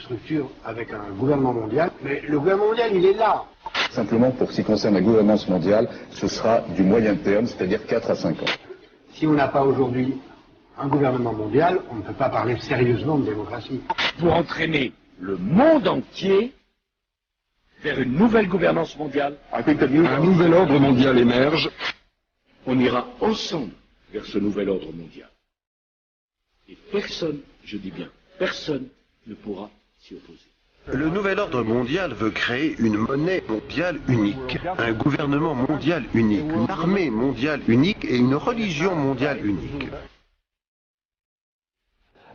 structure avec un gouvernement mondial, mais le gouvernement mondial, il est là. Simplement, pour ce qui concerne la gouvernance mondiale, ce sera du moyen terme, c'est-à-dire 4 à 5 ans. Si on n'a pas aujourd'hui un gouvernement mondial, on ne peut pas parler sérieusement de démocratie. Pour entraîner le monde entier vers une nouvelle gouvernance mondiale, Un nouvel ordre mondial émerge. on ira ensemble vers ce nouvel ordre mondial. Et personne, je dis bien, personne ne pourra s'y opposer. Le nouvel ordre mondial veut créer une monnaie mondiale unique, un gouvernement mondial unique, une armée mondiale unique et une religion mondiale unique.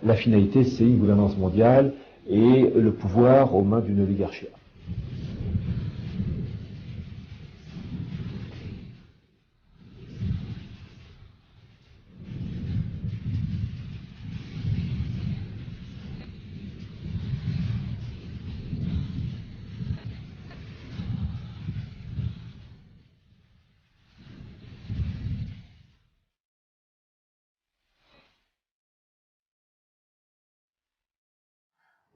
La finalité, c'est une gouvernance mondiale et le pouvoir aux mains d'une oligarchie.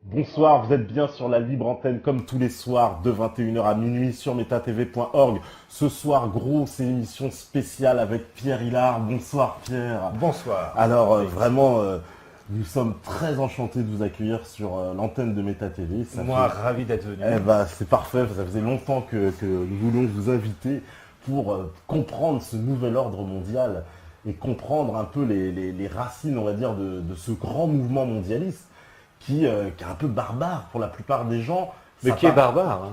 Bonsoir, vous êtes bien sur la libre antenne comme tous les soirs de 21h à minuit sur metatv.org. Ce soir, grosse émission spéciale avec Pierre Hillard. Bonsoir Pierre. Bonsoir. Alors vraiment, nous sommes très enchantés de vous accueillir sur l'antenne de MetaTV. Moi, ravi d'être venu. Eh ben, c'est parfait, ça faisait longtemps que nous voulions vous inviter pour comprendre ce nouvel ordre mondial et comprendre un peu les racines, on va dire, de ce grand mouvement mondialiste. Qui est un peu barbare pour la plupart des gens. Mais qui est barbare. Hein.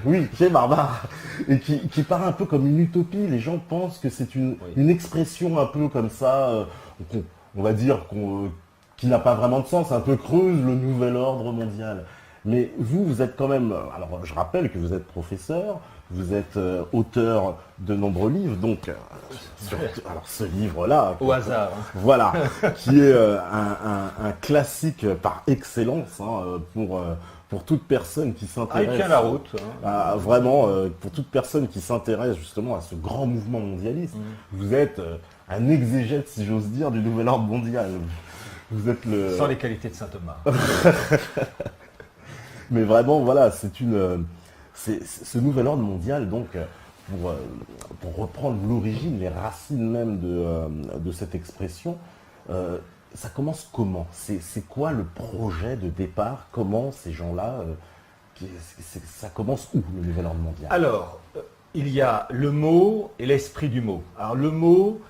Oui, qui est barbare. Et qui paraît un peu comme une utopie. Les gens pensent que c'est une expression un peu comme ça, on va dire, qui n'a pas vraiment de sens, un peu creuse, le nouvel ordre mondial. Mais vous êtes quand même... Alors, je rappelle que vous êtes professeur, vous êtes auteur de nombreux livres, donc alors ce livre-là... Au hasard. Hein. Voilà, qui est un classique par excellence hein, pour toute personne qui s'intéresse... il tient la route. Hein. Vraiment, pour toute personne qui s'intéresse justement à ce grand mouvement mondialiste, vous êtes un exégète, si j'ose dire, du nouvel ordre mondial. Vous êtes le... Sans les qualités de saint Thomas. Mais vraiment, voilà, c'est ce nouvel ordre mondial, donc, pour reprendre l'origine, les racines même de cette expression, ça commence comment? C'est quoi le projet de départ? Comment ces gens-là, ça commence où, le nouvel ordre mondial? Alors, il y a le mot et l'esprit du mot. Alors, le mot,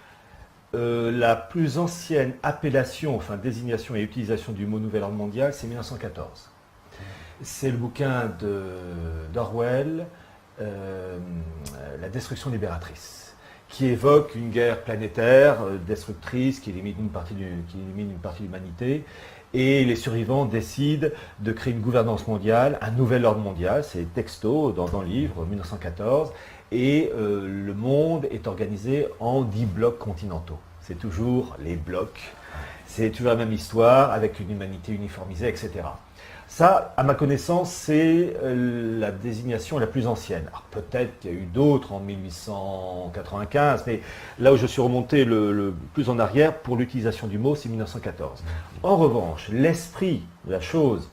la plus ancienne appellation, enfin désignation et utilisation du mot nouvel ordre mondial, c'est 1914. C'est le bouquin d'Orwell, La destruction libératrice, qui évoque une guerre planétaire destructrice qui élimine une partie de l'humanité. Et les survivants décident de créer une gouvernance mondiale, un nouvel ordre mondial, c'est texto dans le livre 1914. Et le monde est organisé en 10 blocs continentaux. C'est toujours les blocs, c'est toujours la même histoire avec une humanité uniformisée, etc. Ça, à ma connaissance, c'est la désignation la plus ancienne. Alors peut-être qu'il y a eu d'autres en 1895, mais là où je suis remonté le plus en arrière pour l'utilisation du mot, c'est 1914. En revanche, l'esprit de la chose,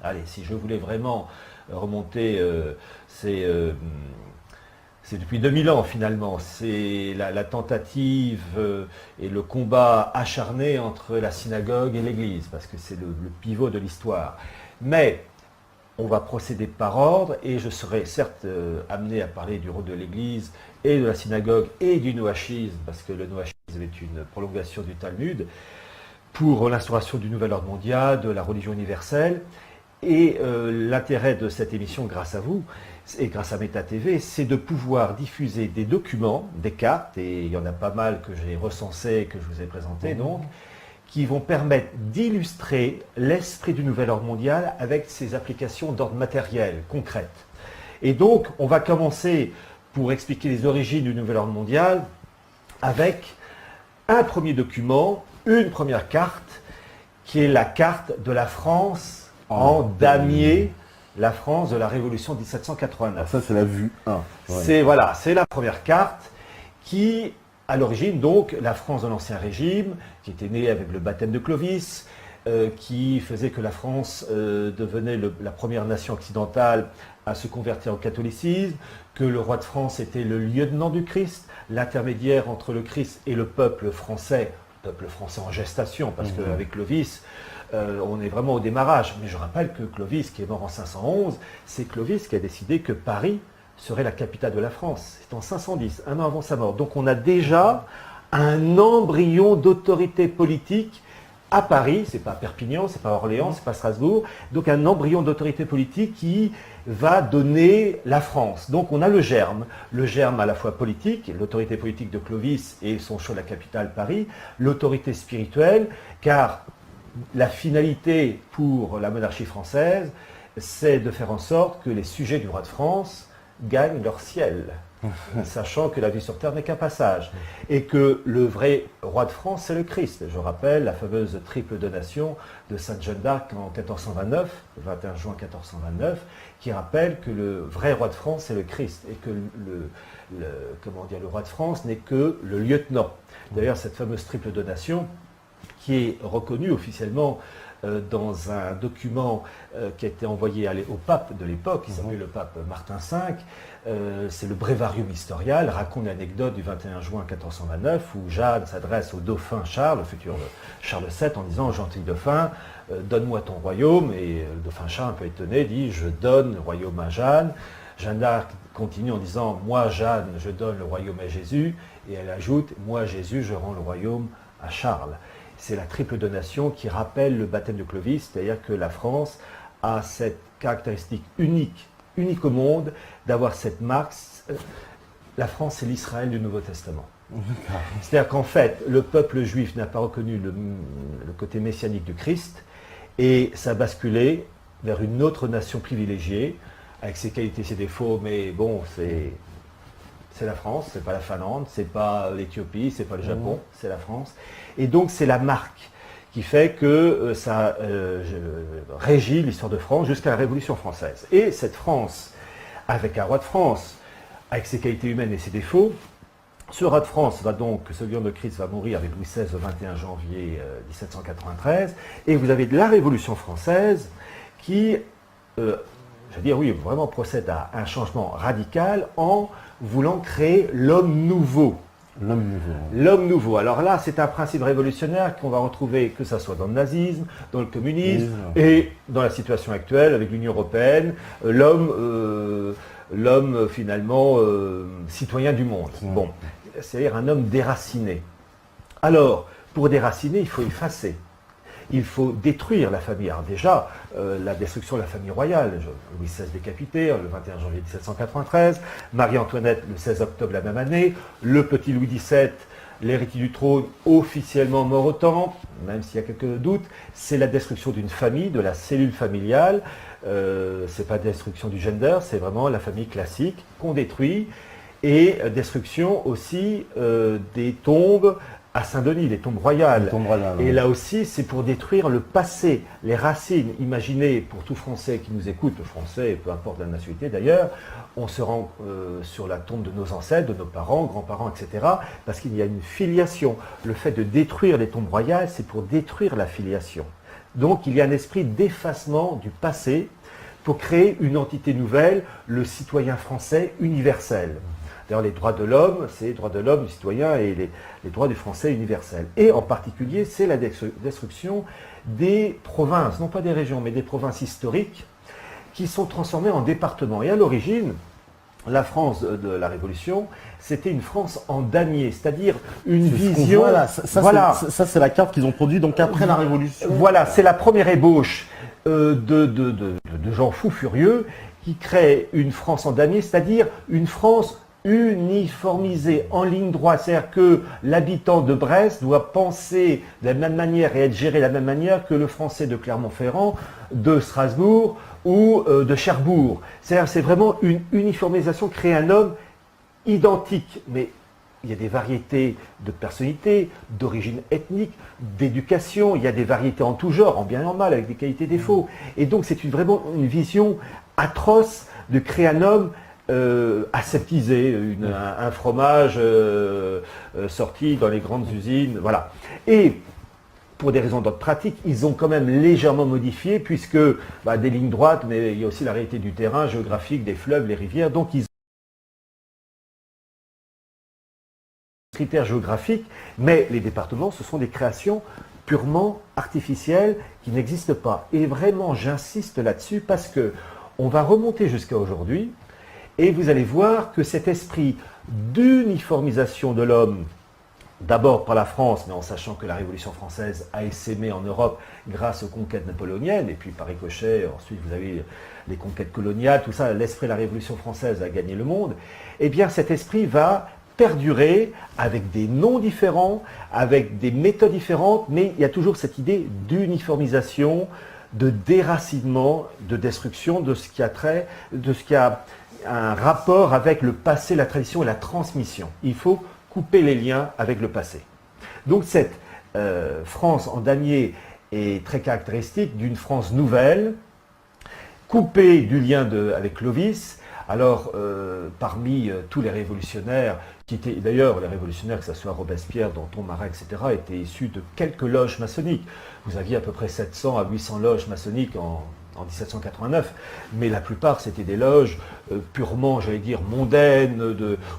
allez, si je voulais vraiment remonter, c'est depuis 2000 ans finalement, c'est la tentative et le combat acharné entre la synagogue et l'église, parce que c'est le pivot de l'histoire. Mais on va procéder par ordre, et je serai certes amené à parler du rôle de l'église et de la synagogue et du noachisme, parce que le noachisme est une prolongation du Talmud, pour l'instauration du nouvel ordre mondial, de la religion universelle. Et l'intérêt de cette émission, grâce à vous, et grâce à MetaTV, c'est de pouvoir diffuser des documents, des cartes, et il y en a pas mal que j'ai recensés et que je vous ai présentés, donc, qui vont permettre d'illustrer l'esprit du nouvel ordre mondial avec ses applications d'ordre matériel, concrètes. Et donc, on va commencer, pour expliquer les origines du nouvel ordre mondial, avec un premier document, une première carte, qui est la carte de la France en damier, la France de la Révolution 1789. Alors ça, c'est la vue 1. Ouais. C'est la première carte qui, à l'origine, donc, la France de l'Ancien Régime, qui était née avec le baptême de Clovis, qui faisait que la France devenait la première nation occidentale à se convertir au catholicisme, que le roi de France était le lieutenant du Christ, l'intermédiaire entre le Christ et le peuple français en gestation, parce qu'avec Clovis, on est vraiment au démarrage. Mais je rappelle que Clovis, qui est mort en 511, c'est Clovis qui a décidé que Paris serait la capitale de la France. C'est en 510, un an avant sa mort. Donc on a déjà un embryon d'autorité politique à Paris, c'est pas Perpignan, c'est pas Orléans, c'est pas Strasbourg, donc un embryon d'autorité politique qui va donner la France. Donc on a le germe à la fois politique, l'autorité politique de Clovis et son choix de la capitale Paris, l'autorité spirituelle, car la finalité pour la monarchie française, c'est de faire en sorte que les sujets du roi de France gagnent leur ciel, sachant que la vie sur terre n'est qu'un passage, et que le vrai roi de France, c'est le Christ. Je rappelle la fameuse triple donation de Sainte Jeanne d'Arc en 1429, le 21 juin 1429, qui rappelle que le vrai roi de France, c'est le Christ, et que le roi de France n'est que le lieutenant. D'ailleurs, cette fameuse triple donation, qui est reconnue officiellement dans un document qui a été envoyé au pape de l'époque, qui s'appelait le pape Martin V, c'est le Breviarium Historial, raconte l'anecdote du 21 juin 1429 où Jeanne s'adresse au dauphin Charles, le futur Charles VII, en disant « Gentil dauphin, donne-moi ton royaume ». Et le dauphin Charles, un peu étonné, dit « Je donne le royaume à Jeanne ». Jeanne d'Arc continue en disant « Moi, Jeanne, je donne le royaume à Jésus ». Et elle ajoute « Moi, Jésus, je rends le royaume à Charles ». C'est la triple donation qui rappelle le baptême de Clovis, c'est-à-dire que la France a cette caractéristique unique au monde, d'avoir cette marque. La France, c'est l'Israël du Nouveau Testament. C'est-à-dire qu'en fait, le peuple juif n'a pas reconnu le côté messianique du Christ, et ça a basculé vers une autre nation privilégiée, avec ses qualités, ses défauts, mais bon, c'est la France, c'est pas la Finlande, c'est pas l'Éthiopie, c'est pas le Japon, c'est la France. Et donc c'est la marque qui fait que ça régit l'histoire de France jusqu'à la Révolution française. Et cette France, avec un roi de France, avec ses qualités humaines et ses défauts, ce roi de France va donc, ce lion de Christ va mourir avec Louis XVI le 21 janvier 1793, et vous avez de la Révolution française qui, vraiment procède à un changement radical en voulant créer l'homme nouveau. L'homme nouveau. Alors là, c'est un principe révolutionnaire qu'on va retrouver, que ce soit dans le nazisme, dans le communisme, et dans la situation actuelle avec l'Union européenne, l'homme finalement citoyen du monde. Bon, c'est-à-dire un homme déraciné. Alors, pour déraciner, il faut effacer. Il faut détruire la famille. Alors déjà, la destruction de la famille royale, Louis XVI décapité le 21 janvier 1793, Marie-Antoinette le 16 octobre la même année, le petit Louis XVII, l'héritier du trône, officiellement mort au Temple, même s'il y a quelques doutes, c'est la destruction d'une famille, de la cellule familiale, c'est pas la destruction du gender, c'est vraiment la famille classique qu'on détruit, et destruction aussi des tombes à Saint-Denis, les tombes royales. Et là aussi, c'est pour détruire le passé, les racines. Imaginez, pour tout Français qui nous écoute, le français, peu importe la nationalité d'ailleurs, on se rend sur la tombe de nos ancêtres, de nos parents, grands-parents, etc., parce qu'il y a une filiation. Le fait de détruire les tombes royales, c'est pour détruire la filiation. Donc il y a un esprit d'effacement du passé pour créer une entité nouvelle, le citoyen français universel. D'ailleurs, les droits de l'homme, c'est les droits de l'homme, du citoyen et les droits du français universel. Et en particulier, c'est la destruction des provinces, non pas des régions, mais des provinces historiques qui sont transformées en départements. Et à l'origine, la France de la Révolution, c'était une France en damier, c'est-à-dire une vision... Voilà, ça c'est la carte qu'ils ont produite donc après la Révolution. Voilà, c'est la première ébauche de gens fous furieux qui créent une France en damier, c'est-à-dire une France uniformisé en ligne droite, c'est-à-dire que l'habitant de Brest doit penser de la même manière et être géré de la même manière que le français de Clermont-Ferrand, de Strasbourg ou de Cherbourg. C'est-à-dire c'est vraiment une uniformisation, créer un homme identique, mais il y a des variétés de personnalité, d'origine ethnique, d'éducation, il y a des variétés en tout genre, en bien et en mal, avec des qualités et défauts. Et donc c'est vraiment une vision atroce de créer un homme aseptisé, un fromage sorti dans les grandes usines, voilà. Et pour des raisons d'ordre pratique, ils ont quand même légèrement modifié, puisque des lignes droites, mais il y a aussi la réalité du terrain géographique, des fleuves, les rivières, donc ils ont des critères géographiques, mais les départements, ce sont des créations purement artificielles qui n'existent pas. Et vraiment, j'insiste là-dessus, parce que on va remonter jusqu'à aujourd'hui, et vous allez voir que cet esprit d'uniformisation de l'homme, d'abord par la France, mais en sachant que la Révolution française a essaimé en Europe grâce aux conquêtes napoléoniennes, et puis par ricochet, ensuite vous avez les conquêtes coloniales, tout ça, l'esprit de la Révolution française a gagné le monde, eh bien cet esprit va perdurer avec des noms différents, avec des méthodes différentes, mais il y a toujours cette idée d'uniformisation, de déracinement, de destruction de ce qui a trait, de ce qui a un rapport avec le passé, la tradition et la transmission. Il faut couper les liens avec le passé. Donc cette France en damier est très caractéristique d'une France nouvelle, coupée du lien avec Clovis. Alors, parmi tous les révolutionnaires, qui étaient d'ailleurs les révolutionnaires, que ce soit Robespierre, Danton, Marat, etc., étaient issus de quelques loges maçonniques. Vous aviez à peu près 700 à 800 loges maçonniques en 1789, mais la plupart c'était des loges purement, j'allais dire, mondaines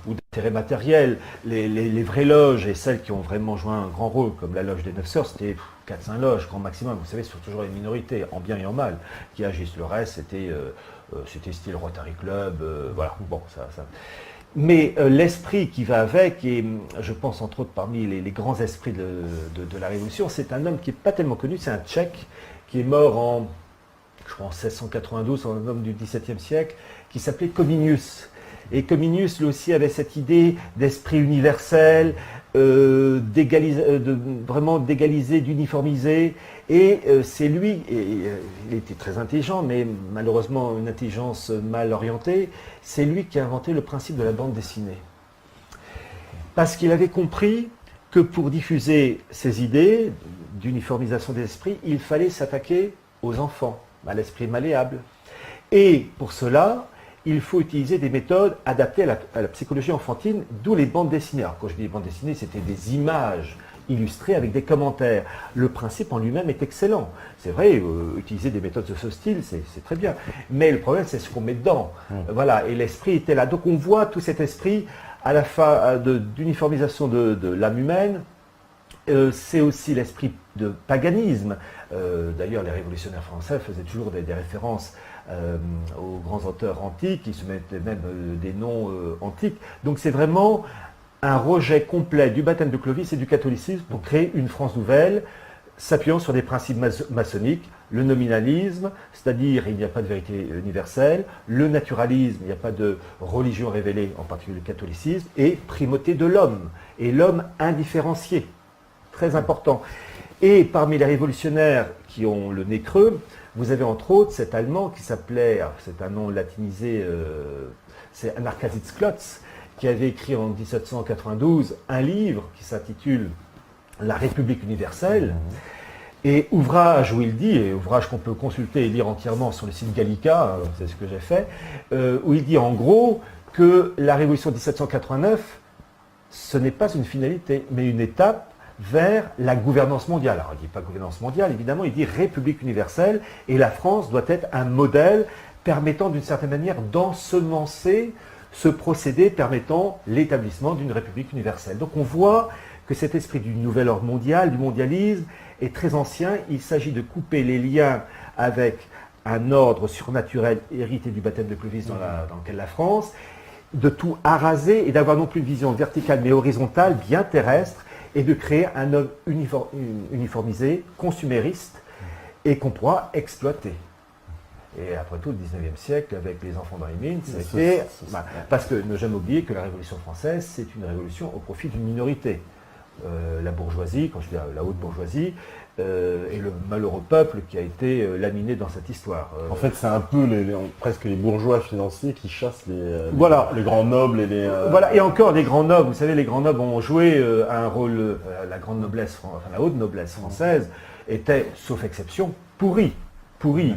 ou d'intérêt matériel. Les vraies loges et celles qui ont vraiment joué un grand rôle, comme la loge des Neuf Sœurs, c'était 4-5 loges, grand maximum. Vous savez, c'est toujours les minorités, en bien et en mal, qui agissent. Le reste, c'était style Rotary Club, voilà. Bon, ça. Mais l'esprit qui va avec, et je pense entre autres parmi les grands esprits de la Révolution, c'est un homme qui n'est pas tellement connu, c'est un Tchèque qui est mort en 1692, un homme du XVIIe siècle, qui s'appelait Cominius. Et Cominius, lui aussi, avait cette idée d'esprit universel, vraiment d'égaliser, d'uniformiser. Et c'est lui, il était très intelligent, mais malheureusement une intelligence mal orientée, c'est lui qui a inventé le principe de la bande dessinée. Parce qu'il avait compris que pour diffuser ces idées d'uniformisation des esprits, il fallait s'attaquer aux enfants, à l'esprit malléable. Et pour cela, il faut utiliser des méthodes adaptées à la psychologie enfantine, d'où les bandes dessinées. Alors quand je dis bandes dessinées, c'était des images illustrées avec des commentaires. Le principe en lui-même est excellent. C'est vrai, utiliser des méthodes de ce style, c'est très bien. Mais le problème, c'est ce qu'on met dedans. Voilà, et l'esprit était là. Donc on voit tout cet esprit à la fin d'uniformisation de l'âme humaine. C'est aussi l'esprit de paganisme. D'ailleurs, les révolutionnaires français faisaient toujours des références aux grands auteurs antiques, ils se mettaient même des noms antiques. Donc c'est vraiment un rejet complet du baptême de Clovis et du catholicisme pour créer une France nouvelle, s'appuyant sur des principes maçonniques, le nominalisme, c'est-à-dire il n'y a pas de vérité universelle, le naturalisme, il n'y a pas de religion révélée, en particulier le catholicisme, et primauté de l'homme, et l'homme indifférencié, très important. Et parmi les révolutionnaires qui ont le nez creux, vous avez entre autres cet Allemand qui s'appelait, c'est un nom latinisé, c'est Anarchasitz Klotz, qui avait écrit en 1792 un livre qui s'intitule La République universelle, et ouvrage où il dit, et ouvrage qu'on peut consulter et lire entièrement sur le site Gallica, c'est ce que j'ai fait, où il dit en gros que la Révolution de 1789, ce n'est pas une finalité, mais une étape vers la gouvernance mondiale. Alors, il ne dit pas gouvernance mondiale, évidemment, il dit République universelle, et la France doit être un modèle permettant d'une certaine manière d'ensemencer ce procédé permettant l'établissement d'une République universelle. Donc on voit que cet esprit du nouvel ordre mondial, du mondialisme, est très ancien. Il s'agit de couper les liens avec un ordre surnaturel hérité du baptême de Clovis dans lequel la France, de tout araser et d'avoir non plus une vision verticale mais horizontale, bien terrestre, et de créer un homme uniformisé, consumériste, et qu'on pourra exploiter. Et après tout, le 19e siècle, avec les enfants dans les mines, c'était... parce que ne jamais oublier que la Révolution française, c'est une révolution au profit d'une minorité. La bourgeoisie, quand je dis la haute bourgeoisie, et le malheureux peuple qui a été laminé dans cette histoire. En fait, c'est un peu presque les bourgeois financiers qui chassent les grands nobles et les... Voilà, et encore les grands nobles. Vous savez, les grands nobles ont joué un rôle... la grande noblesse, la haute noblesse française était, sauf exception, pourrie. pourri.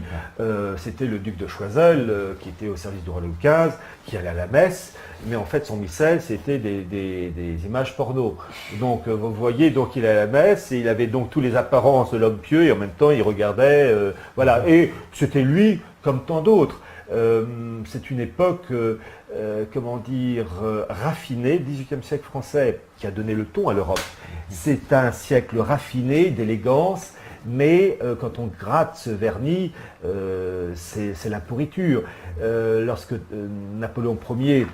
C'était le duc de Choiseul qui était au service du roi Louis XV, qui allait à la messe, mais en fait son missel c'était des images porno. Donc vous voyez, donc il allait à la messe et il avait donc tous les apparences de l'homme pieux et en même temps il regardait, voilà. Et c'était lui comme tant d'autres. C'est une époque, comment dire, raffinée, 18e siècle français, qui a donné le ton à l'Europe. C'est un siècle raffiné, d'élégance, mais quand on gratte ce vernis, c'est la pourriture. Lorsque Napoléon Ier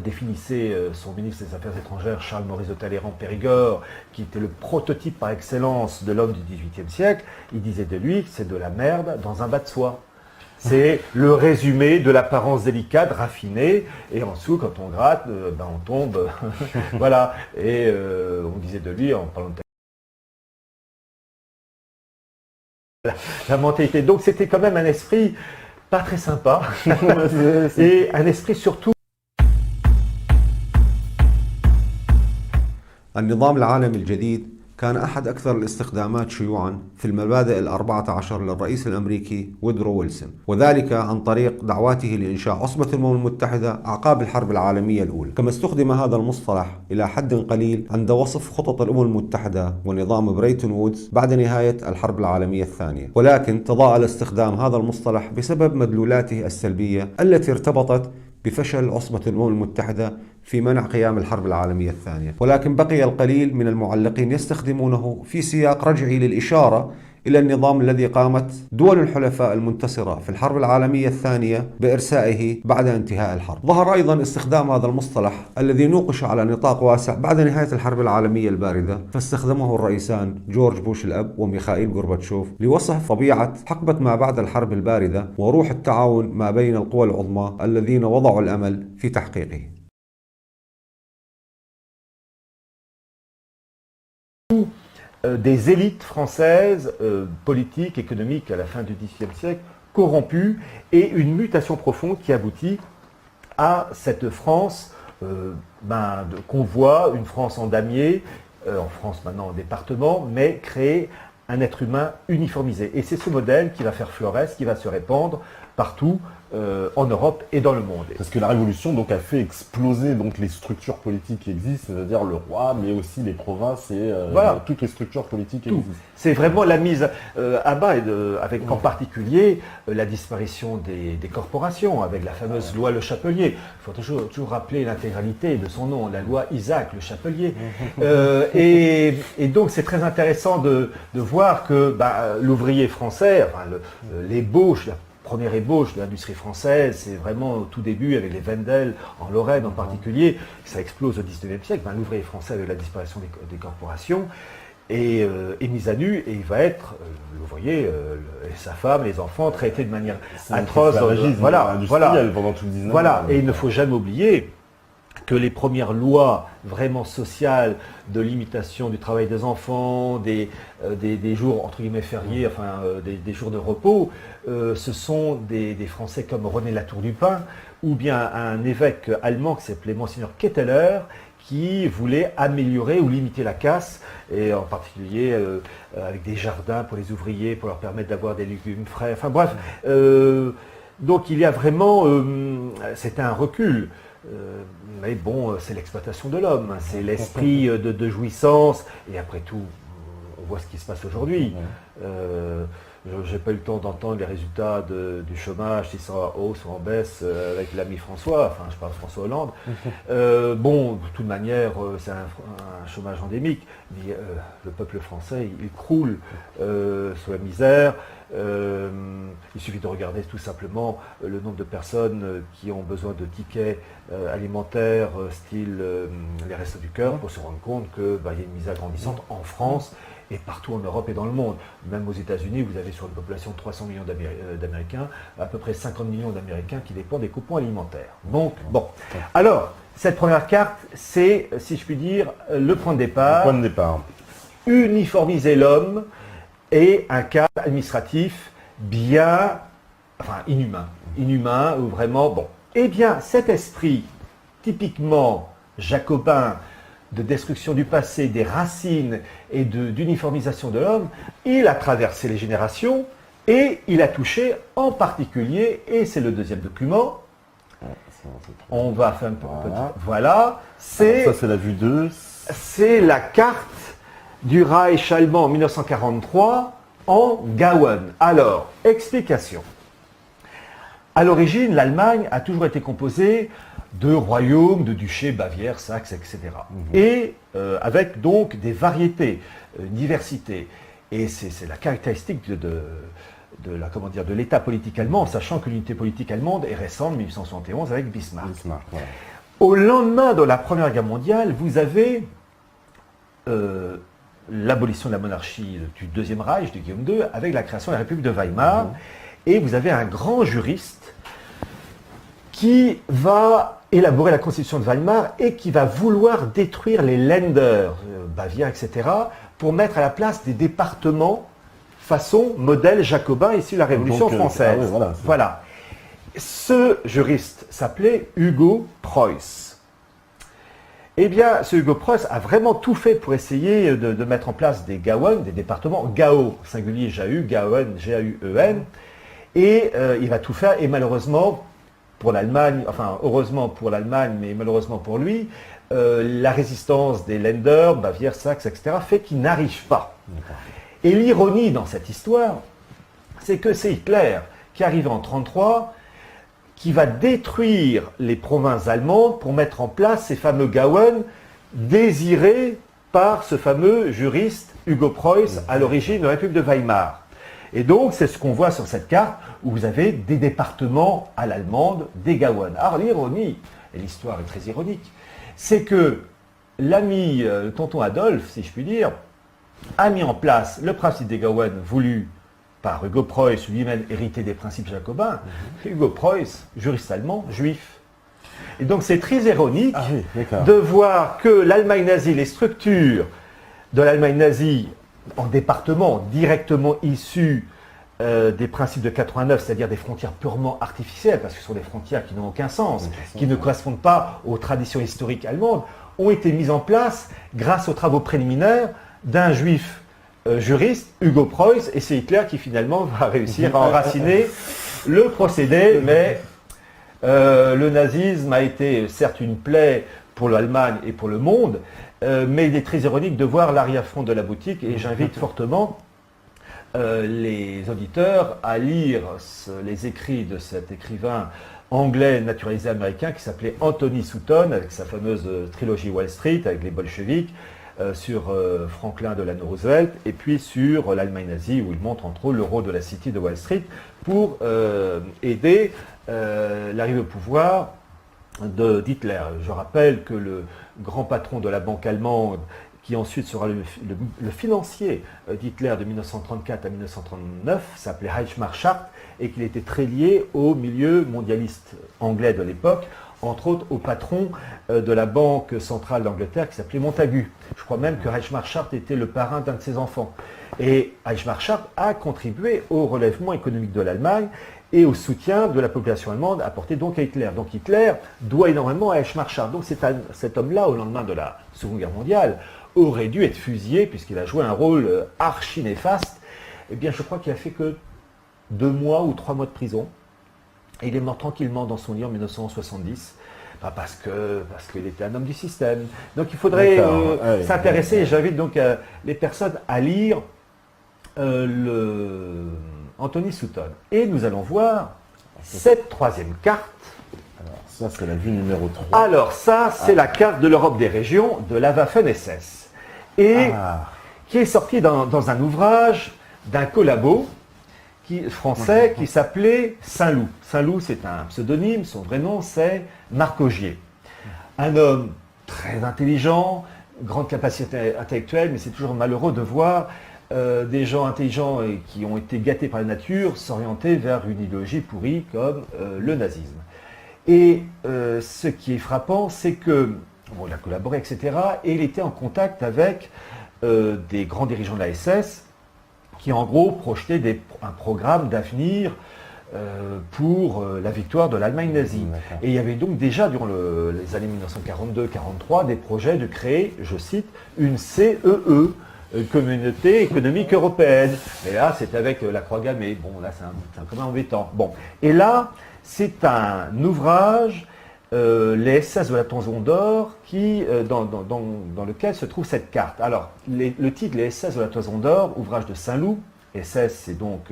définissait son ministre des Affaires étrangères, Charles-Maurice de Talleyrand-Périgord, qui était le prototype par excellence de l'homme du XVIIIe siècle, il disait de lui que c'est de la merde dans un bas de soie. C'est le résumé de l'apparence délicate, raffinée, et en dessous, quand on gratte, on tombe. Voilà. Et on disait de lui, en parlant de la mentalité. Donc c'était quand même un esprit pas très sympa, et un esprit surtout. النظام العالمي الجديد كان أحد أكثر الاستخدامات شيوعاً في المبادئ ال14 للرئيس الأمريكي وودرو ويلسون، وذلك عن طريق دعواته لإنشاء عصبة الأمم المتحدة أعقاب الحرب العالمية الأولى. كما استخدم هذا المصطلح إلى حد قليل عند وصف خطط الأمم المتحدة ونظام بريتون وودز بعد نهاية الحرب العالمية الثانية، ولكن تضاءل استخدام هذا المصطلح بسبب مدلولاته السلبية التي ارتبطت بفشل عصبة الأمم المتحدة في منع قيام الحرب العالمية الثانية. ولكن بقي القليل من المعلقين يستخدمونه في سياق رجعي للإشارة إلى النظام الذي قامت دول الحلفاء المنتصرة في الحرب العالمية الثانية بإرسائه بعد انتهاء الحرب. ظهر أيضا استخدام هذا المصطلح الذي نوقش على نطاق واسع بعد نهاية الحرب العالمية الباردة، فاستخدمه الرئيسان جورج بوش الأب وميخائيل غورباتشوف لوصف طبيعة حقبة ما بعد الحرب الباردة وروح التعاون ما بين القوى العظمى الذين وضعوا الأمل في تحقيقه. Des élites françaises, politiques, économiques à la fin du XVIIIe siècle, corrompues, et une mutation profonde qui aboutit à cette France qu'on voit, une France en damier, en France maintenant en département, mais créer un être humain uniformisé. Et c'est ce modèle qui va faire florès, qui va se répandre partout en Europe et dans le monde. Parce que la Révolution donc, a fait exploser donc, les structures politiques qui existent, c'est-à-dire le roi, mais aussi les provinces et voilà. Toutes les structures politiques qui Tout. existent. C'est vraiment la mise à bas, avec en particulier la disparition des corporations, avec la fameuse loi Le Chapelier. Il faut toujours rappeler l'intégralité de son nom, la loi Isaac Le Chapelier. Et donc c'est très intéressant de voir que l'ouvrier français, enfin, l'ébauche, la première ébauche de l'industrie française, c'est vraiment au tout début avec les Wendel en Lorraine en particulier, ça explose au XIXe siècle. L'ouvrier français avec la disparition des corporations est mis à nu et il va être, vous voyez, sa femme, les enfants traités de manière atroce. Voilà. Pendant tout le 19e. Voilà, et il ne faut jamais oublier que les premières lois vraiment sociales de limitation du travail des enfants, des jours entre guillemets fériés, enfin des jours de repos, ce sont des Français comme René Latour du Pin ou bien un évêque allemand qui s'appelait Monseigneur Ketteler qui voulait améliorer ou limiter la casse, et en particulier avec des jardins pour les ouvriers, pour leur permettre d'avoir des légumes frais, enfin bref. Donc il y a vraiment, c'était un recul. Mais bon, c'est l'exploitation de l'homme, c'est l'esprit de jouissance, et après tout, on voit ce qui se passe aujourd'hui. Je n'ai pas eu le temps d'entendre les résultats du chômage, si c'est en hausse ou en baisse, avec l'ami François, enfin je parle de François Hollande. Bon, de toute manière, c'est un chômage endémique, mais le peuple français, il croule sous la misère. Il suffit de regarder tout simplement le nombre de personnes qui ont besoin de tickets alimentaires style les Restos du Cœur pour se rendre compte qu'il y a une misère grandissante en France et partout en Europe et dans le monde. Même aux États-Unis, vous avez sur une population de 300 millions d'Américains, à peu près 50 millions d'Américains qui dépendent des coupons alimentaires. Donc, bon. Alors, cette première carte, c'est, si je puis dire, le point de départ. Le point de départ. Uniformiser l'homme et un cadre administratif bien, enfin inhumain, ou vraiment, bon. Eh bien, cet esprit typiquement jacobin de destruction du passé, des racines et d'uniformisation de l'homme, il a traversé les générations Et il a touché en particulier, et c'est le deuxième document, on va faire un peu... Voilà, c'est... Ça, c'est la vue 2. C'est la carte du Reich allemand en 1943 en Gauen. Alors, explication. À l'origine, l'Allemagne a toujours été composée de royaumes, de duchés, Bavière, Saxe, etc. Et avec donc des variétés, diversité. Et c'est la caractéristique de l'État politique allemand, sachant que l'unité politique allemande est récente, 1871, avec Bismarck. Voilà. Au lendemain de la Première Guerre mondiale, vous avez l'abolition de la monarchie du Deuxième Reich, de Guillaume II, avec la création de la République de Weimar. Et vous avez un grand juriste qui va élaborer la constitution de Weimar et qui va vouloir détruire les Länder, Bavière, etc., pour mettre à la place des départements façon modèle jacobin issu de la Révolution française. Voilà. Ce juriste s'appelait Hugo Preuss. Eh bien, ce Hugo Preuss a vraiment tout fait pour essayer de mettre en place des Gauen, des départements, Gau, singulier J-A-U, Gauen, G-A-U-E-N, et il va tout faire, et malheureusement, pour l'Allemagne, enfin, heureusement pour l'Allemagne, mais malheureusement pour lui, la résistance des Länder, Bavière, Saxe, etc., fait qu'il n'arrive pas. Et l'ironie dans cette histoire, c'est que c'est Hitler qui arrive en 1933, qui va détruire les provinces allemandes pour mettre en place ces fameux Gauen désirés par ce fameux juriste Hugo Preuss à l'origine de la République de Weimar. Et donc, c'est ce qu'on voit sur cette carte où vous avez des départements à l'allemande, des Gauen. Alors, l'ironie, et l'histoire est très ironique, c'est que l'ami, le tonton Adolphe, si je puis dire, a mis en place le principe des Gauen voulu par Hugo Preuss, lui-même hérité des principes jacobins. Hugo Preuss, juriste allemand, juif. Et donc c'est très ironique de voir que l'Allemagne nazie, les structures de l'Allemagne nazie en département directement issues des principes de 89, c'est-à-dire des frontières purement artificielles, parce que ce sont des frontières qui n'ont aucun sens, qui ne correspondent pas aux traditions historiques allemandes, ont été mises en place grâce aux travaux préliminaires d'un juif juriste, Hugo Preuss, et c'est Hitler qui finalement va réussir à enraciner le procédé, mais le nazisme a été certes une plaie pour l'Allemagne et pour le monde, mais il est très ironique de voir l'arrière-fond de la boutique, et j'invite fortement les auditeurs à lire les écrits de cet écrivain anglais naturalisé américain qui s'appelait Anthony Sutton, avec sa fameuse trilogie Wall Street, avec les bolcheviks, sur Franklin Delano Roosevelt, et puis sur l'Allemagne nazie, où il montre entre autres le rôle de la City de Wall Street pour aider l'arrivée au pouvoir d'Hitler. Je rappelle que le grand patron de la banque allemande, qui ensuite sera le financier d'Hitler de 1934 à 1939, s'appelait Heinrich Schardt, et qu'il était très lié au milieu mondialiste anglais de l'époque, entre autres au patron de la Banque centrale d'Angleterre qui s'appelait Montagu. Je crois même que Heinrich Schardt était le parrain d'un de ses enfants. Et Heinrich Schardt a contribué au relèvement économique de l'Allemagne et au soutien de la population allemande apporté donc à Hitler. Donc Hitler doit énormément à Heinrich Schardt. Donc cet homme-là, au lendemain de la Seconde Guerre mondiale, aurait dû être fusillé puisqu'il a joué un rôle archi néfaste. Eh bien, je crois qu'il a fait que 2 mois ou 3 mois de prison. Et il est mort tranquillement dans son lit en 1970, parce qu'il était un homme du système. Donc il faudrait s'intéresser, et j'invite donc les personnes à lire Anthony Sutton. Et nous allons voir cette troisième carte. Alors ça, c'est la vue numéro 3. Alors ça, c'est la carte de l'Europe des régions de la Waffen-SS. Et qui est sortie dans un ouvrage d'un collabo français qui s'appelait Saint-Loup. Saint-Loup, c'est un pseudonyme, son vrai nom, c'est Marc Augier. Un homme très intelligent, grande capacité intellectuelle, mais c'est toujours malheureux de voir des gens intelligents et qui ont été gâtés par la nature s'orienter vers une idéologie pourrie comme le nazisme. Et ce qui est frappant, c'est que, bon, il a collaboré, etc., et il était en contact avec des grands dirigeants de la SS, qui en gros projetaient un programme d'avenir pour la victoire de l'Allemagne nazie. Et il y avait donc déjà, durant les années 1942-43, des projets de créer, je cite, une CEE, communauté économique européenne. Et là, c'est avec la croix gammée. Bon, là, c'est un peu embêtant. Bon. Et là, c'est un ouvrage, les SS de la Toison d'Or, dans lequel se trouve cette carte. Alors, le titre, les SS de la Toison d'Or, ouvrage de Saint-Loup. SS, c'est donc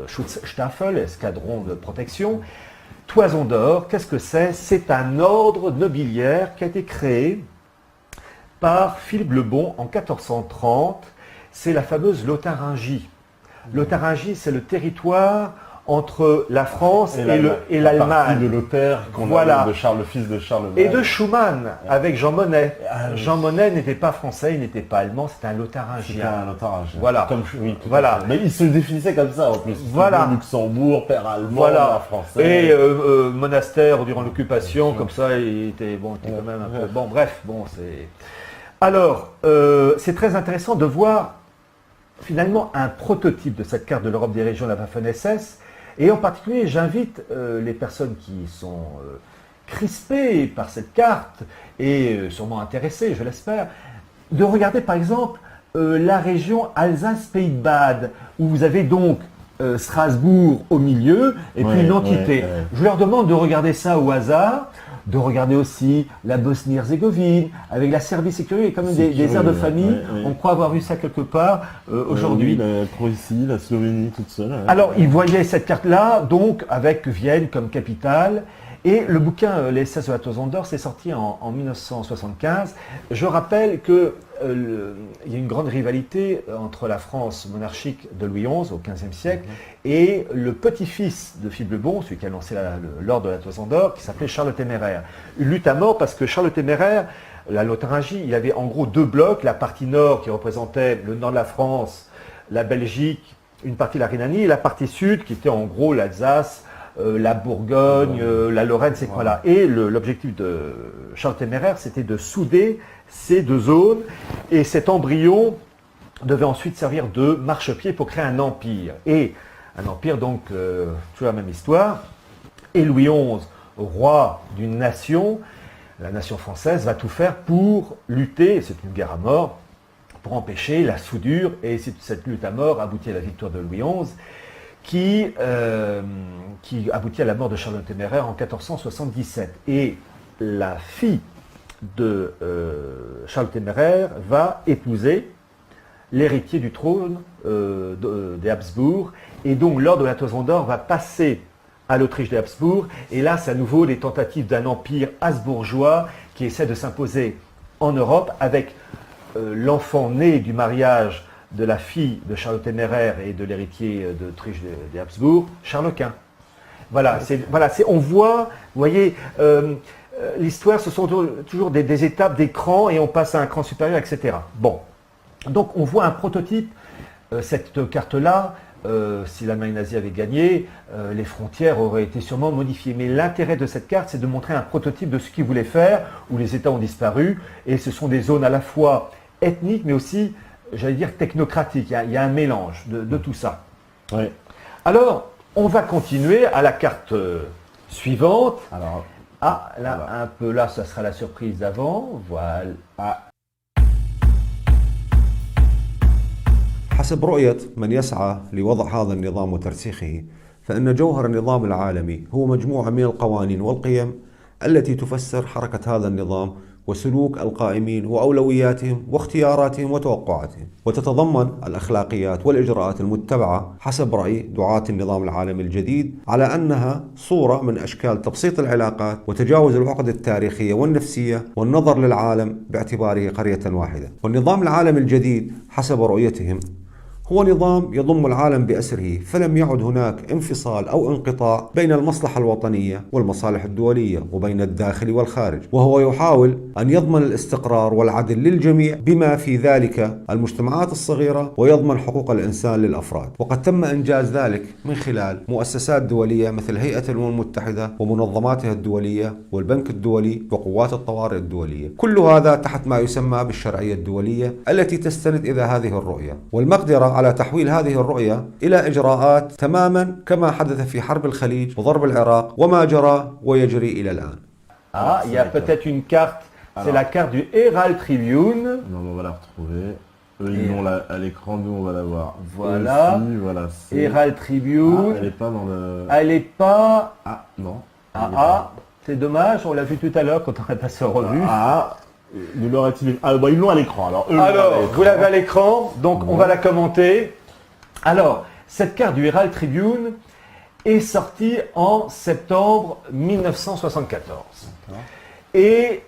Schutzstaffel, escadron de protection. Toison d'Or, qu'est-ce que c'est? C'est un ordre nobiliaire qui a été créé par Philippe le Bon en 1430. C'est la fameuse Lotharingie. Lotharingie, c'est le territoire entre la France et l'Allemagne. De Lothaire, voilà. De Charles, le fils de Charles. Et de Schumann, avec Jean Monnet. Jean Monnet n'était pas français, il n'était pas allemand, c'était un Lotharingien. C'était un Lotharingien. Voilà. Voilà. Mais il se définissait comme ça en plus. Voilà. Luxembourg, père allemand, voilà. français. Et monastère durant l'occupation, comme ça, il était quand même un peu... Bon, bref, c'est... Alors, c'est très intéressant de voir finalement un prototype de cette carte de l'Europe des régions de la Waffen-SS. Et en particulier, j'invite les personnes qui sont crispées par cette carte et sûrement intéressées, je l'espère, de regarder par exemple la région Alsace-Pays de Bade, où vous avez donc Strasbourg au milieu et puis une entité. Je leur demande de regarder ça au hasard, de regarder aussi la Bosnie-Herzégovine, avec la Serbie sécurisée, il y a quand même des aires de famille. On croit avoir vu ça quelque part aujourd'hui. La Croatie, la Slovénie, toute seule. Alors, ils voyaient cette carte-là, donc, avec Vienne comme capitale. Et le bouquin Les SS de la Toison d'Or, c'est sorti en 1975. Je rappelle qu'il y a une grande rivalité entre la France monarchique de Louis XI au XVe siècle et le petit-fils de Philippe le Bon, celui qui a lancé l'ordre de la Toison d'Or, qui s'appelait Charles le Téméraire. Une lutte à mort parce que Charles le Téméraire, la Lotharingie, il avait en gros deux blocs, la partie nord qui représentait le nord de la France, la Belgique, une partie de la Rhénanie, et la partie sud qui était en gros l'Alsace, la Bourgogne, la Lorraine, ces coins-là. Et l'objectif de Charles Téméraire, c'était de souder ces deux zones. Et cet embryon devait ensuite servir de marchepied pour créer un empire. Et un empire, donc, toujours la même histoire. Et Louis XI, roi d'une nation, la nation française, va tout faire pour lutter, et c'est une guerre à mort, pour empêcher la soudure. Et cette lutte à mort aboutit à la victoire de Louis XI. Qui aboutit à la mort de Charles le Téméraire en 1477. Et la fille de Charles le Téméraire va épouser l'héritier du trône des Habsbourg. Et donc l'ordre de la Toison d'Or va passer à l'Autriche des Habsbourg. Et là, c'est à nouveau les tentatives d'un empire habsbourgeois qui essaie de s'imposer en Europe avec l'enfant né du mariage de la fille de Charles le Téméraire et de l'héritier d'Autriche des Habsbourg, Charles Quint. Voilà, on voit, vous voyez, l'histoire, ce sont toujours des étapes, des crans, et on passe à un cran supérieur, etc. Bon, donc on voit un prototype, cette carte-là, si l'Allemagne nazie avait gagné, les frontières auraient été sûrement modifiées. Mais l'intérêt de cette carte, c'est de montrer un prototype de ce qu'ils voulaient faire, où les États ont disparu, et ce sont des zones à la fois ethniques, mais aussi, j'allais dire, technocratique. Il y a un mélange de tout ça. Ouais. Alors, on va continuer à la carte suivante. Alors, un peu là, ça sera la surprise d'avant. Voilà. حسب رؤية من يسعى لوضع هذا النظام وترسيخه، فإن جوهر النظام العالمي هو مجموعة من القوانين والقيم التي تفسر حركة هذا النظام وسلوك القائمين وأولوياتهم واختياراتهم وتوقعاتهم، وتتضمن الأخلاقيات والإجراءات المتبعة حسب رأي دعاة النظام العالمي الجديد على أنها صورة من أشكال تبسيط العلاقات وتجاوز العقد التاريخية والنفسية والنظر للعالم باعتباره قرية واحدة. والنظام العالمي الجديد حسب رؤيتهم هو نظام يضم العالم بأسره، فلم يعد هناك انفصال أو انقطاع بين المصلحة الوطنية والمصالح الدولية وبين الداخل والخارج، وهو يحاول أن يضمن الاستقرار والعدل للجميع بما في ذلك المجتمعات الصغيرة، ويضمن حقوق الإنسان للأفراد. وقد تم إنجاز ذلك من خلال مؤسسات دولية مثل هيئة الأمم المتحدة ومنظماتها الدولية والبنك الدولي وقوات الطوارئ الدولية، كل هذا تحت ما يسمى بالشرعية الدولية التي تستند إلى هذه الرؤية، والمقدرة على تحويل هذه الرؤية إلى إجراءات تماما كما حدث في حرب الخليج وضرب العراق وما جرى ويجري إلى الآن. Il y a peut-être une carte, c'est la carte du Herald Tribune. Non, on va la retrouver. Ils l'ont à l'écran, nous on va la voir. Voilà. Aussi, voilà Herald Tribune. elle n'est pas dans le... Elle n'est pas... Ah, non. C'est dommage, on l'a vu tout à l'heure quand on a passé en revue. Nous l'aurait-il... ils l'ont à l'écran. Alors, vous l'avez à l'écran, donc on va la commenter. Alors, cette carte du Herald Tribune est sortie en septembre 1974. Et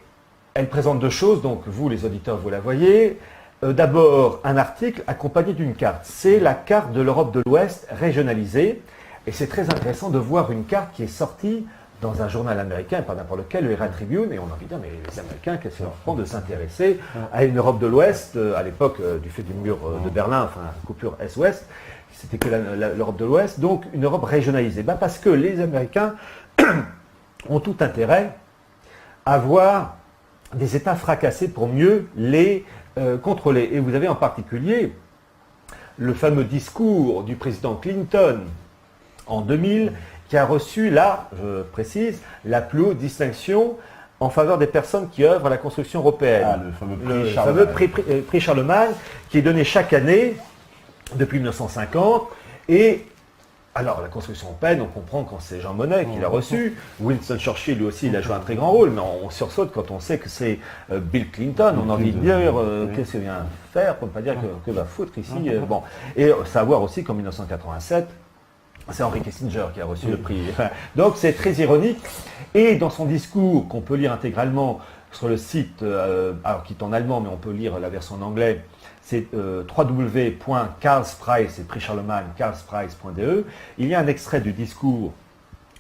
elle présente deux choses, donc vous les auditeurs, vous la voyez. D'abord, un article accompagné d'une carte. C'est la carte de l'Europe de l'Ouest régionalisée. Et c'est très intéressant de voir une carte qui est sortie dans un journal américain, pas n'importe lequel, le Herald Tribune, et on a envie de dire, mais les Américains, qu'est-ce qu'ils leur font de s'intéresser à une Europe de l'Ouest, à l'époque du fait du mur de Berlin, enfin, coupure Est-Ouest, c'était que l'Europe de l'Ouest, donc une Europe régionalisée. Parce que les Américains ont tout intérêt à voir des États fracassés pour mieux les contrôler. Et vous avez en particulier le fameux discours du président Clinton en 2000, qui a reçu, là, je précise, la plus haute distinction en faveur des personnes qui œuvrent à la construction européenne. Le fameux prix Charlemagne, qui est donné chaque année depuis 1950. Et alors, la construction européenne, on comprend quand c'est Jean Monnet qui l'a reçu. Winston Churchill, lui aussi, il a joué un très grand rôle, mais on sursaute quand on sait que c'est Bill Clinton. On a envie de dire, qu'est-ce qu'il vient faire, pour ne pas dire que va foutre ici. Bon. Et savoir aussi qu'en 1987, c'est Henry Kissinger qui a reçu le prix. Donc c'est très ironique. Et dans son discours, qu'on peut lire intégralement sur le site, alors qui est en allemand, mais on peut lire la version en anglais, c'est www.karlspreis, c'est prix Charlemagne, karlspreis.de. Il y a un extrait du discours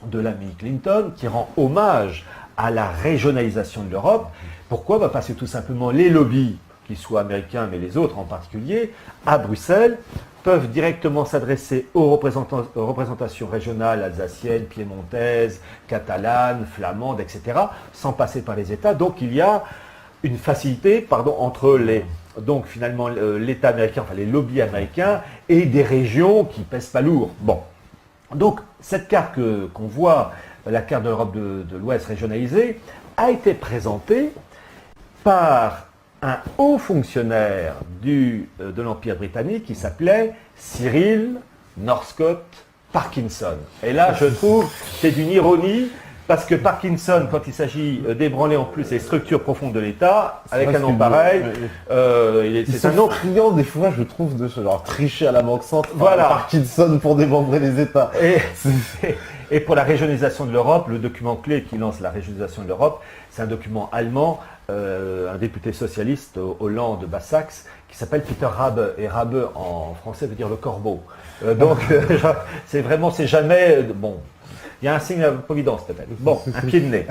de l'ami Clinton qui rend hommage à la régionalisation de l'Europe. Pourquoi ? Parce que tout simplement les lobbies, qu'ils soient américains, mais les autres en particulier, à Bruxelles, peuvent directement s'adresser aux représentations régionales alsaciennes, piémontaises, catalanes, flamandes, etc., sans passer par les États. Donc il y a une facilité entre donc finalement l'État américain, enfin les lobbies américains, et des régions qui pèsent pas lourd. Bon. Donc cette carte qu'on voit, la carte de l'Europe de l'Ouest régionalisée, a été présentée par un haut fonctionnaire de l'Empire britannique qui s'appelait Cyril Northcote Parkinson. Et là, je trouve, c'est d'une ironie, parce que Parkinson, quand il s'agit d'ébranler en plus les structures profondes de l'État, avec un nom pareil, c'est un nom criant des fois, je trouve, de genre tricher à la Banque centrale, voilà. Parkinson pour démembrer les États. Et pour la régionalisation de l'Europe, le document clé qui lance la régionalisation de l'Europe, c'est un document allemand, un député socialiste Hollande de Basse-Saxe, qui s'appelle Peter Rabe, et Rabe en français veut dire le corbeau. Donc c'est jamais, bon, il y a un signe de providence peut-être, bon, un pied de nez.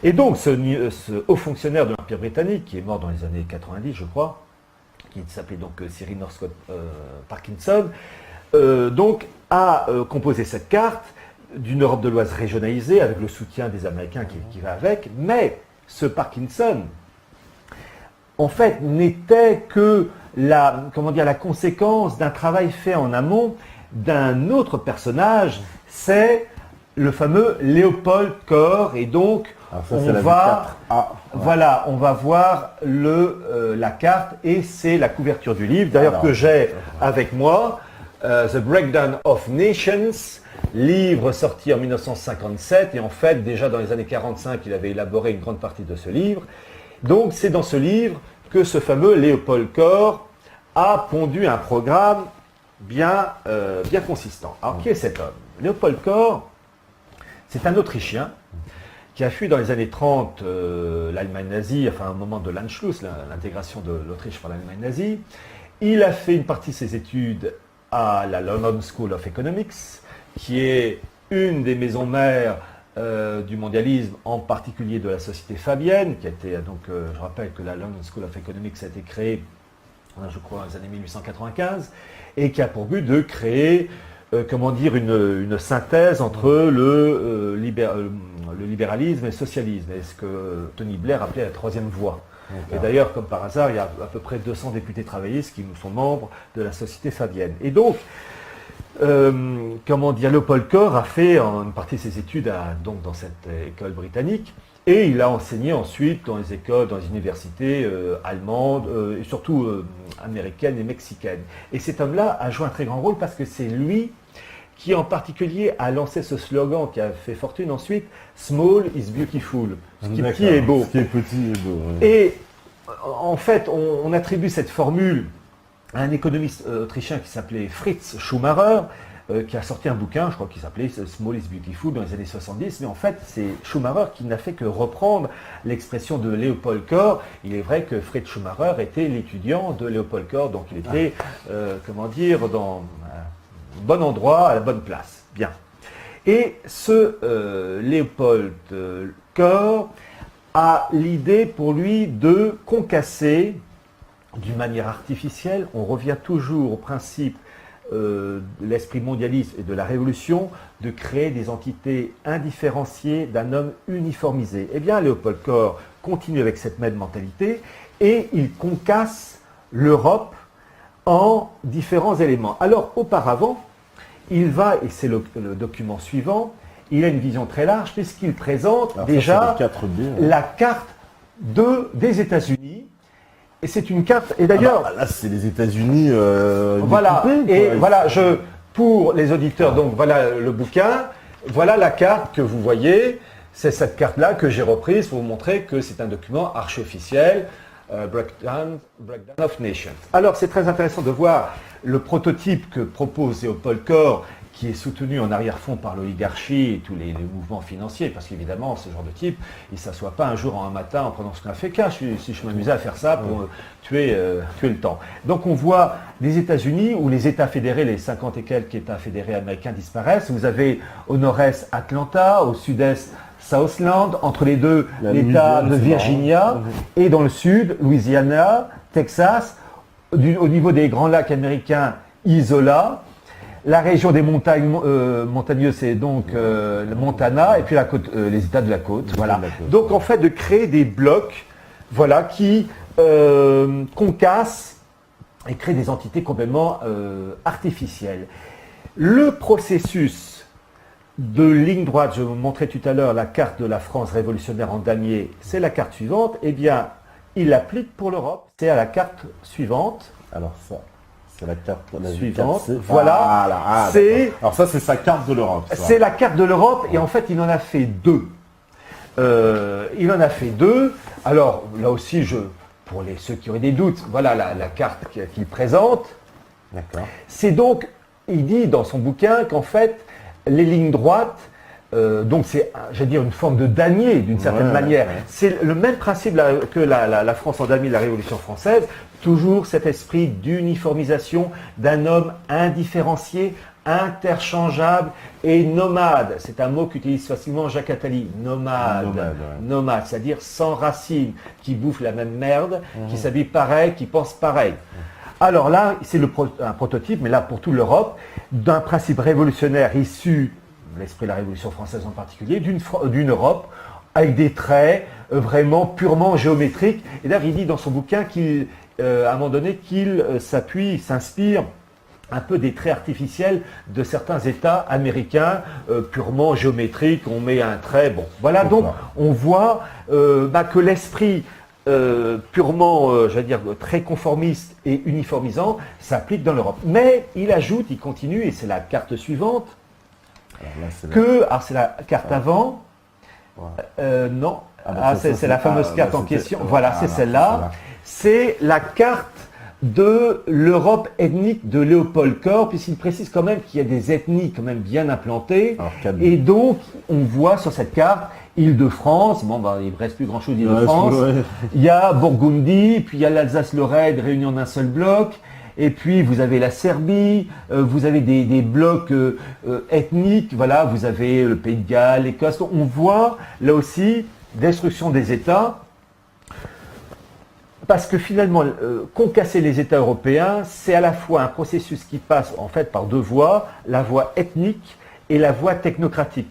Et donc ce haut fonctionnaire de l'Empire britannique, qui est mort dans les années 90 je crois, qui s'appelait donc Cyril Northcote Parkinson, donc a composé cette carte d'une Europe de l'Ouest régionalisée avec le soutien des Américains qui va avec, mais ce Parkinson, en fait, n'était que la conséquence d'un travail fait en amont d'un autre personnage, c'est le fameux Léopold Kohr, et donc on va voir la carte, et c'est la couverture du livre, d'ailleurs que j'ai avec moi, The Breakdown of Nations, livre sorti en 1957, et en fait, déjà dans les années 45, il avait élaboré une grande partie de ce livre. Donc, c'est dans ce livre que ce fameux Léopold Kohr a pondu un programme bien consistant. Alors, qui est cet homme ? Léopold Kohr, c'est un Autrichien qui a fui dans les années 30 l'Allemagne nazie, enfin un moment de l'Anschluss, l'intégration de l'Autriche par l'Allemagne nazie. Il a fait une partie de ses études à la London School of Economics, qui est une des maisons mères du mondialisme, en particulier de la Société Fabienne, qui a été, donc, je rappelle que la London School of Economics a été créée, je crois, dans les années 1895, et qui a pour but de créer, une synthèse entre le libéralisme et le socialisme, et ce que Tony Blair appelait la troisième voie. Et d'ailleurs, comme par hasard, il y a à peu près 200 députés travaillistes qui sont membres de la Société Fabienne. Et donc, Léopold Kohr a fait une partie de ses études dans cette école britannique, Et il a enseigné ensuite dans les écoles, dans les universités allemandes, et surtout américaines et mexicaines. Et cet homme-là a joué un très grand rôle parce que c'est lui qui en particulier a lancé ce slogan qui a fait fortune ensuite, « Small is beautiful », ce qui est petit et beau. Ce qui est petit et beau. Ouais. Et en fait, on attribue cette formule à un économiste autrichien qui s'appelait Fritz Schumacher, qui a sorti un bouquin, je crois qu'il s'appelait Small is Beautiful dans les années 70, mais en fait c'est Schumacher qui n'a fait que reprendre l'expression de Léopold Kohr. Il est vrai que Fritz Schumacher était l'étudiant de Léopold Kohr, donc il était, comment dire, dans un bon endroit, à la bonne place. Bien. Et ce Léopold Kohr a l'idée pour lui de concasser d'une manière artificielle, on revient toujours au principe de l'esprit mondialiste et de la révolution, de créer des entités indifférenciées d'un homme uniformisé. Eh bien, Léopold Kohr continue avec cette même mentalité et il concasse l'Europe en différents éléments. Alors, auparavant, il va, et c'est le document suivant, il a une vision très large puisqu'il présente déjà la carte des États-Unis. Et c'est une carte, et d'ailleurs... là, c'est les États-Unis... voilà, et voilà, pour les auditeurs, donc voilà le bouquin, voilà la carte que vous voyez, c'est cette carte-là que j'ai reprise pour vous montrer que c'est un document archi-officiel, Breakdown of Nations. Alors, c'est très intéressant de voir le prototype que propose Léopold Kohr, qui est soutenu en arrière-fond par l'oligarchie et tous les mouvements financiers, parce qu'évidemment, ce genre de type, il ne s'assoit pas un jour un matin en prenant son café cash, si je m'amusais à faire ça pour tuer le temps. Donc on voit les États-Unis, où les États fédérés, les 50 et quelques États fédérés américains disparaissent. Vous avez au nord-est Atlanta, au sud-est Southland, entre les deux l'État de Virginia, et dans le sud, Louisiana, Texas, au niveau des grands lacs américains, Isola. La région des montagnes montagneuses, c'est donc le Montana, et puis la côte, les États de la côte. Voilà. Donc en fait, de créer des blocs, voilà, qui concassent et créent des entités complètement artificielles. Le processus de ligne droite, je vous montrais tout à l'heure la carte de la France révolutionnaire en damier, c'est la carte suivante. Eh bien, il l'applique pour l'Europe. C'est à la carte suivante. Alors ça... C'est la carte suivante. Voilà. Alors ça, c'est sa carte de l'Europe. C'est la carte de l'Europe et en fait, il en a fait deux. Alors là aussi, pour ceux qui auraient des doutes, voilà la carte qu'il présente. D'accord. C'est donc, il dit dans son bouquin qu'en fait, les lignes droites, donc c'est, j'allais dire, une forme de damier d'une certaine manière. Ouais. C'est le même principe que la France en damier, la Révolution française. Toujours cet esprit d'uniformisation d'un homme indifférencié, interchangeable et nomade. C'est un mot qu'utilise facilement Jacques Attali. Nomade, c'est-à-dire sans racines, qui bouffe la même merde, qui s'habille pareil, qui pense pareil. Alors là, c'est un prototype, mais là pour toute l'Europe, d'un principe révolutionnaire issu, l'esprit de la Révolution française en particulier, d'une Europe avec des traits vraiment purement géométriques. Et d'ailleurs, il dit dans son bouquin qu'il à un moment donné qu'il s'inspire un peu des traits artificiels de certains États américains purement géométriques. On met un trait, bon. Voilà, donc on voit que l'esprit purement, j'allais dire, très conformiste et uniformisant s'applique dans l'Europe. Mais il ajoute, il continue, et c'est la carte suivante, alors c'est la carte avant, non, c'est la fameuse carte en question, voilà, c'est celle-là. C'est la carte de l'Europe ethnique de Léopold Kohr, puisqu'il précise quand même qu'il y a des ethnies quand même bien implantées. Et donc, on voit sur cette carte Île-de-France, il ne reste plus grand-chose d'Île-de-France. Il y a Burgundie, puis il y a l'Alsace-Lorraine, réunion d'un seul bloc. Et puis, vous avez la Serbie, vous avez des blocs ethniques, voilà, vous avez le Pays de Galles, l'Écosse. On voit, là aussi, destruction des États. Parce que finalement, concasser les États européens, c'est à la fois un processus qui passe en fait par deux voies, la voie ethnique et la voie technocratique.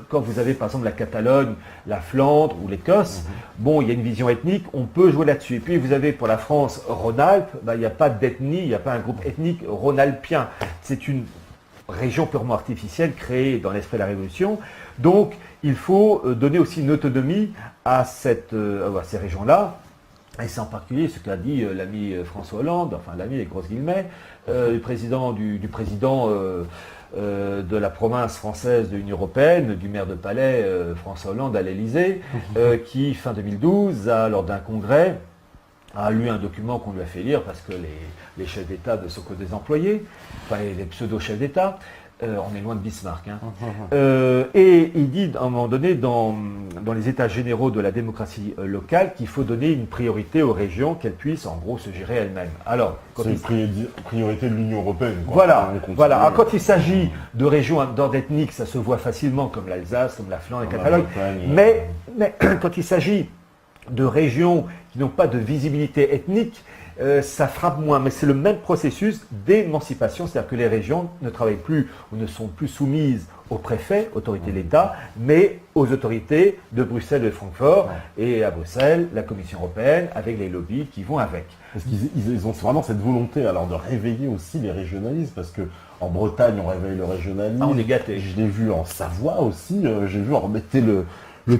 Quand vous avez par exemple la Catalogne, la Flandre ou l'Écosse, bon, il y a une vision ethnique, on peut jouer là-dessus. Et puis vous avez pour la France Rhône-Alpes, il n'y a pas d'ethnie, il n'y a pas un groupe ethnique rhône-alpien. C'est une région purement artificielle créée dans l'esprit de la Révolution. Donc, il faut donner aussi une autonomie à ces régions-là. Et c'est en particulier ce qu'a dit l'ami François Hollande, enfin l'ami avec grosses guillemets, du président de la province française de l'Union européenne, du maire de Palais, François Hollande à l'Élysée, qui, fin 2012, lors d'un congrès, a lu un document qu'on lui a fait lire parce que les chefs d'État ne sont que des employés, enfin les pseudo-chefs d'État. On est loin de Bismarck. Hein. Et il dit à un moment donné, dans les états généraux de la démocratie locale, qu'il faut donner une priorité aux régions, qu'elles puissent en gros se gérer elles-mêmes. Alors, c'est une priorité de l'Union européenne. Quoi. Voilà. Alors, quand il s'agit de régions d'ordre ethnique, ça se voit facilement, comme l'Alsace, comme la Flandre et Catalogne. Mais quand il s'agit de régions qui n'ont pas de visibilité ethnique, ça frappe moins, mais c'est le même processus d'émancipation, c'est-à-dire que les régions ne travaillent plus ou ne sont plus soumises aux préfets, autorités de l'État, mais aux autorités de Bruxelles et de Francfort, et à Bruxelles, la Commission européenne, avec les lobbies qui vont avec. Parce qu'ils ont vraiment cette volonté alors de réveiller aussi les régionalismes, parce que en Bretagne on réveille le régionalisme. On est gâtés. Je l'ai vu en Savoie aussi, j'ai vu on remettait le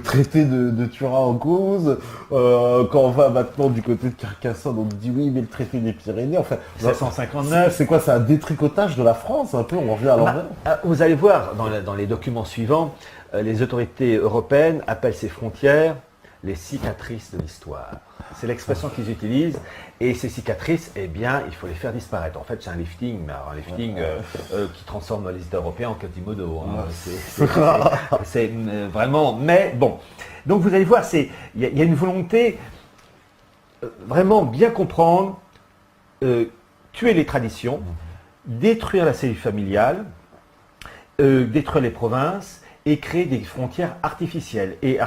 traité de Turin en cause. Quand on va maintenant du côté de Carcassonne, on dit oui, mais le traité des Pyrénées, enfin... 759. C'est quoi? C'est un détricotage de la France, un peu, on revient à l'envers. Vous allez voir, dans les documents suivants, les autorités européennes appellent ces frontières les cicatrices de l'histoire. C'est l'expression qu'ils utilisent. Et ces cicatrices, eh bien, il faut les faire disparaître. En fait, c'est un lifting, mais un lifting qui transforme les États européens en Quasimodo. Hein. C'est vraiment... Mais bon. Donc vous allez voir, il y a une volonté vraiment bien comprendre, tuer les traditions, détruire la cellule familiale, détruire les provinces, et créer des frontières artificielles. Et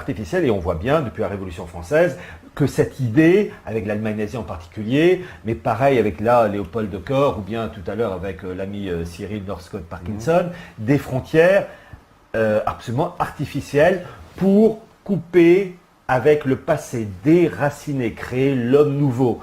on voit bien, depuis la Révolution française, que cette idée, avec l'Allemagne nazie en particulier, mais pareil avec Léopold de Cor, ou bien tout à l'heure avec l'ami Cyril Northcote Parkinson, des frontières absolument artificielles pour couper avec le passé, déraciner, créer l'homme nouveau.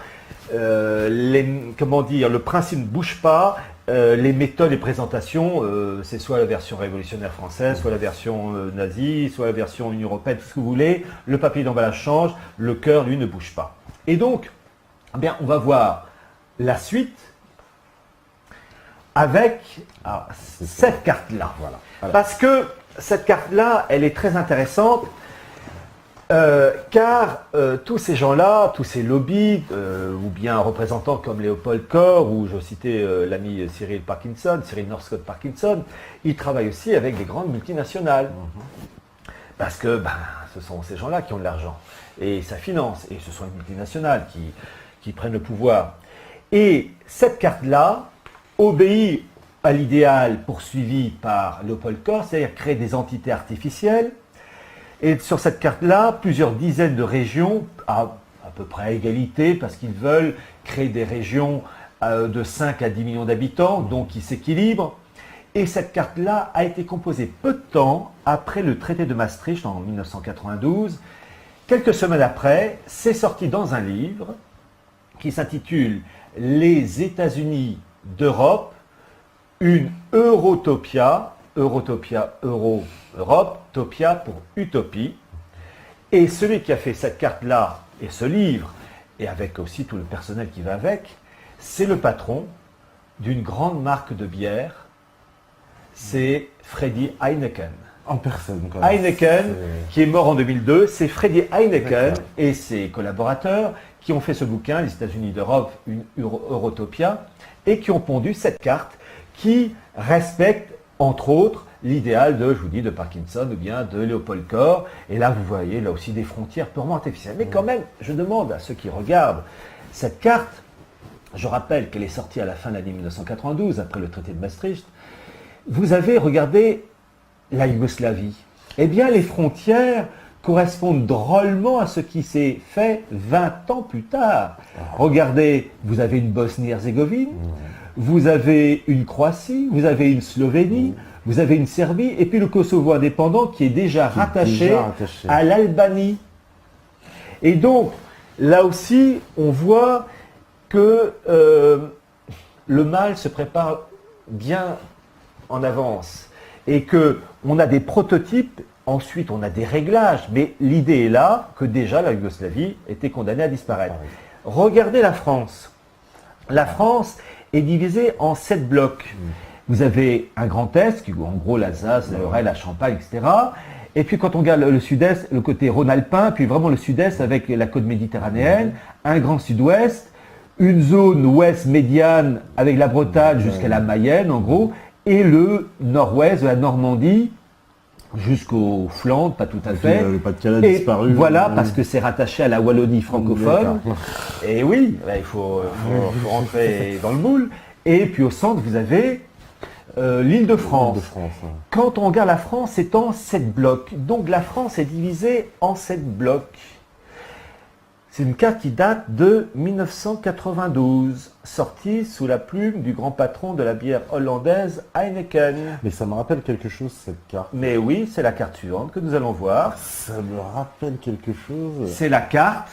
Le principe ne bouge pas. Les méthodes et présentations, c'est soit la version révolutionnaire française, soit la version nazie, soit la version Union européenne, tout ce que vous voulez. Le papier d'emballage change, le cœur, lui, ne bouge pas. Et donc, eh bien, on va voir la suite avec cette carte-là. Voilà. Parce que cette carte-là, elle est très intéressante. Car tous ces gens-là, tous ces lobbies, ou bien représentants comme Léopold Cor, ou je citais l'ami Cyril Northcote Parkinson, ils travaillent aussi avec des grandes multinationales. Parce que ce sont ces gens-là qui ont de l'argent, et ça finance, et ce sont les multinationales qui prennent le pouvoir. Et cette carte-là obéit à l'idéal poursuivi par Léopold Cor, c'est-à-dire créer des entités artificielles. Et sur cette carte-là, plusieurs dizaines de régions, à peu près à égalité, parce qu'ils veulent créer des régions de 5 à 10 millions d'habitants, donc qui s'équilibrent. Et cette carte-là a été composée peu de temps après le traité de Maastricht en 1992. Quelques semaines après, c'est sorti dans un livre qui s'intitule « Les États-Unis d'Europe, une Eurotopia ». Eurotopia, Euro, Europe, Topia pour Utopie. Et celui qui a fait cette carte-là et ce livre, et avec aussi tout le personnel qui va avec, c'est le patron d'une grande marque de bière, c'est Freddy Heineken. En personne, quand même. Heineken, qui est mort en 2002, c'est Freddy Heineken et ses collaborateurs qui ont fait ce bouquin, Les États-Unis d'Europe, une Eurotopia, et qui ont pondu cette carte qui respecte entre autres, l'idéal de Parkinson ou bien de Léopold Cor. Et là, vous voyez, là aussi, des frontières purement artificielles. Mais quand même, je demande à ceux qui regardent cette carte, je rappelle qu'elle est sortie à la fin de l'année 1992, après le traité de Maastricht, vous avez regardé la Yougoslavie. Eh bien, les frontières correspondent drôlement à ce qui s'est fait 20 ans plus tard. Regardez, vous avez une Bosnie-Herzégovine, vous avez une Croatie, vous avez une Slovénie, vous avez une Serbie, et puis le Kosovo indépendant qui est déjà rattaché à l'Albanie. Et donc, là aussi, on voit que le mal se prépare bien en avance et que on a des prototypes, ensuite on a des réglages, mais l'idée est là que déjà la Yougoslavie était condamnée à disparaître. Regardez la France. La France est divisée en 7 blocs. Vous avez un Grand Est, qui en gros l'Alsace, la Lorraine, la Champagne, etc. Et puis quand on regarde le sud-est, le côté rhône-alpin, puis vraiment le sud-est avec la côte méditerranéenne, un grand sud-ouest, une zone ouest médiane avec la Bretagne jusqu'à la Mayenne en gros, et le nord-ouest de la Normandie jusqu'aux Flandres, pas tout à fait. Le Pas-de-Calais a disparu. Voilà, parce que c'est rattaché à la Wallonie francophone. Et oui, il faut rentrer dans le moule. Et puis au centre, vous avez l'Île-de-France. Quand on regarde la France, c'est en 7 blocs. Donc la France est divisée en 7 blocs. C'est une carte qui date de 1992, sortie sous la plume du grand patron de la bière hollandaise Heineken. Mais ça me rappelle quelque chose, cette carte. Mais oui, c'est la carte suivante que nous allons voir. Ça me rappelle quelque chose. C'est la carte